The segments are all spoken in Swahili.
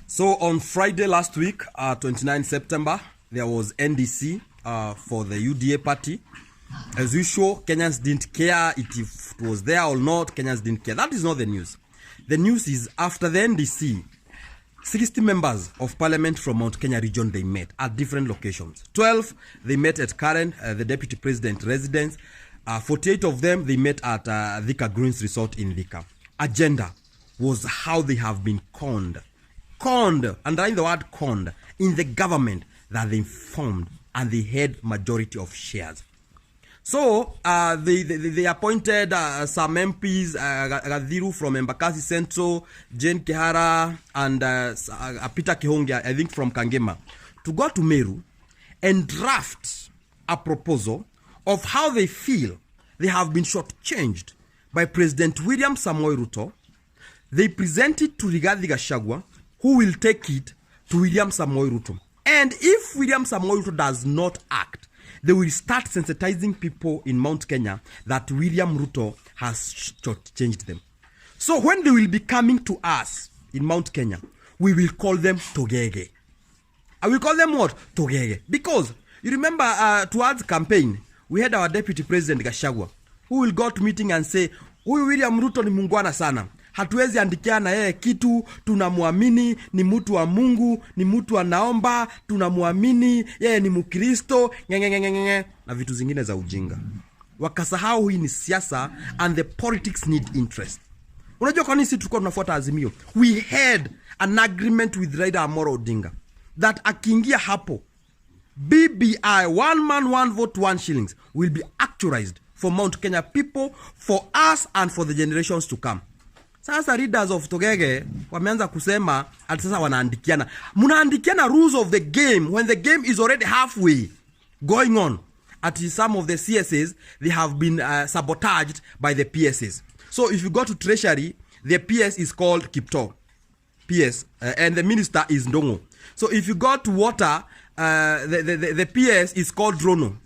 So on Friday last week, 29 September, there was NDC for the UDA party. As usual, Kenyans didn't care if it was there or not. Kenyans didn't care. That is not the news. The news is after the NDC, 60 members of parliament from Mount Kenya region, they met at different locations. 12, they met at Karen, the deputy president residence. 48 of them, they met at Thika Greens Resort in Thika. Agenda was how they have been conned, underline the word conned, in the government that they formed and they had majority of shares. So they appointed some MPs, Gadhiru from Embakasi Central, Jane Kihara, and Peter Kihongia, I think from Kangema, to go to Meru and draft a proposal of how they feel they have been shortchanged by President William Samoei Ruto. They present it to Rigathi Gachagua, who will take it to William Samoei Ruto. And if William Samoei Ruto does not act, they will start sensitizing people in Mount Kenya that William Ruto has shortchanged them. So when they will be coming to us in Mount Kenya, we will call them Togege. I will call them what? Togege. Because you remember towards campaign, we had our deputy president Gachagua, who will go to meeting and say, huyu William Ruto ni mungwana sana. Hatuwezi andikia na yeye kitu, tunamuamini, ni mtu wa Mungu, ni mtu anaomba, tunamuamini, yeye ni Mkristo, na vitu zingine za ujinga. Wakasahau hii ni siasa and the politics need interest. Unajua kwa nini sisi tulikuwa tunafuata Azimio? We had an agreement with Raila Amolo Odinga that akiingia hapo, BBI, one man, one vote, one shillings, will be actualized for Mount Kenya people, for us and for the generations to come. Sasa readers of Togege wameanza kusema ati sasa wanaandikiana. Munaandikiana rules of the game when the game is already halfway going on. At some of the CSs, they have been sabotaged by the PSs. So if you go to Treasury, the PS is called Kipto. PS. And the minister is Ndongo. So if you go to Water, the PS is called Rono.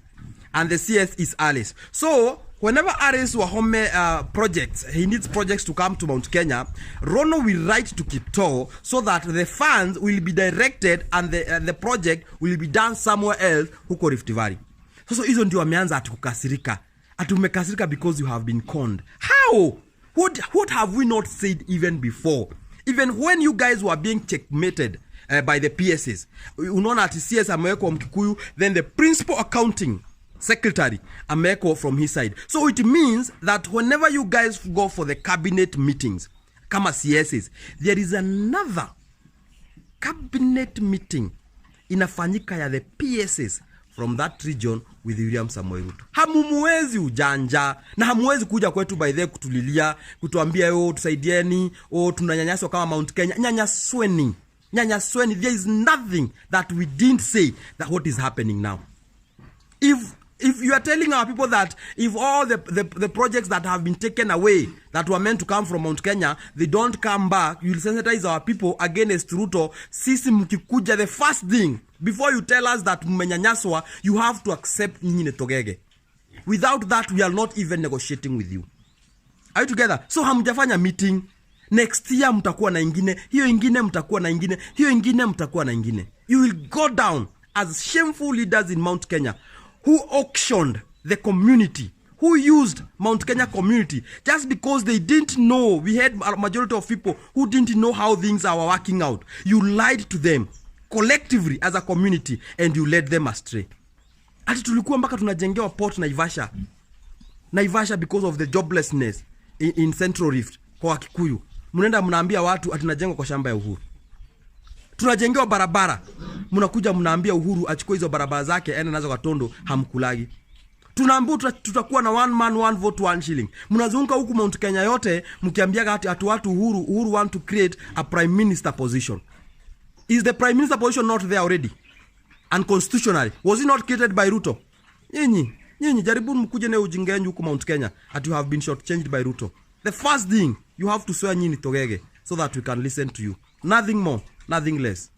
And the CS is Alice. So whenever Alice Wahome projects, he needs projects to come to Mount Kenya, Rono will write to Kipto so that the funds will be directed and the project will be done somewhere else huko Rift Valley. So hizo ndio wameanza atukukasirika. Atumekasirika because you have been conned. How? What have we not said even before? Even when you guys were being checkmated by the PSs. Unaona ati CS amewekwa Mkikuyu, then the principal accounting secretary ameko from his side. So it means that whenever you guys go for the cabinet meetings, kama CSs, there is another cabinet meeting inafanyika ya the PSs from that region with William Samoei Ruto. Hamumuwezi ujanja na hamuwezi kuja kwetu by the kutulilia, kutuambia yo tusaidieni, tunanyanyaswa kama Mount Kenya. Nyanyasweni. There is nothing that we didn't say that what is happening now. If you are telling our people that if all the projects that have been taken away that were meant to come from Mount Kenya, they don't come back, you will sensitize our people against Ruto. Sisi mkikuja, the first thing, before you tell us that mmenyanyaswa, you have to accept nyinyi Togege. Without that, we are not even negotiating with you. Are you together? So hamjafanya meeting. Next year mtakuwa na ingine, hiyo ingine mtakuwa na ingine, hiyo ingine mtakuwa na ingine. You will go down as shameful leaders in Mount Kenya who auctioned the community, who used Mount Kenya community just because they didn't know. We had a majority of people who didn't know how things are working out. You lied to them collectively as a community and you led them astray. Ati tulikuwa mpaka tunajengewa port Naivasha because of the joblessness in Central Rift kwa Kikuyu. Mnaenda mnaambia watu ati tunajengwa kwa shamba ya Uhuru. Tunajengewa barabara. Mnakuja mnaambia Uhuru achukue hizo barabara zake aende nazo Katondo, hamkulagi. Tunaambiwa tutakuwa na one man one vote one shilling. Mnazunguka huku Mount Kenya yote mkiambia ati watu Uhuru want to create a prime minister position. Is the prime minister position not there already? Unconstitutionally. Was it not created by Ruto? Nyinyi jaribuni mkuje na ujinga wenu huku Mount Kenya that you have been shortchanged by Ruto. The first thing you have to swear nyinyi Togege so that we can listen to you. Nothing more, nothing less.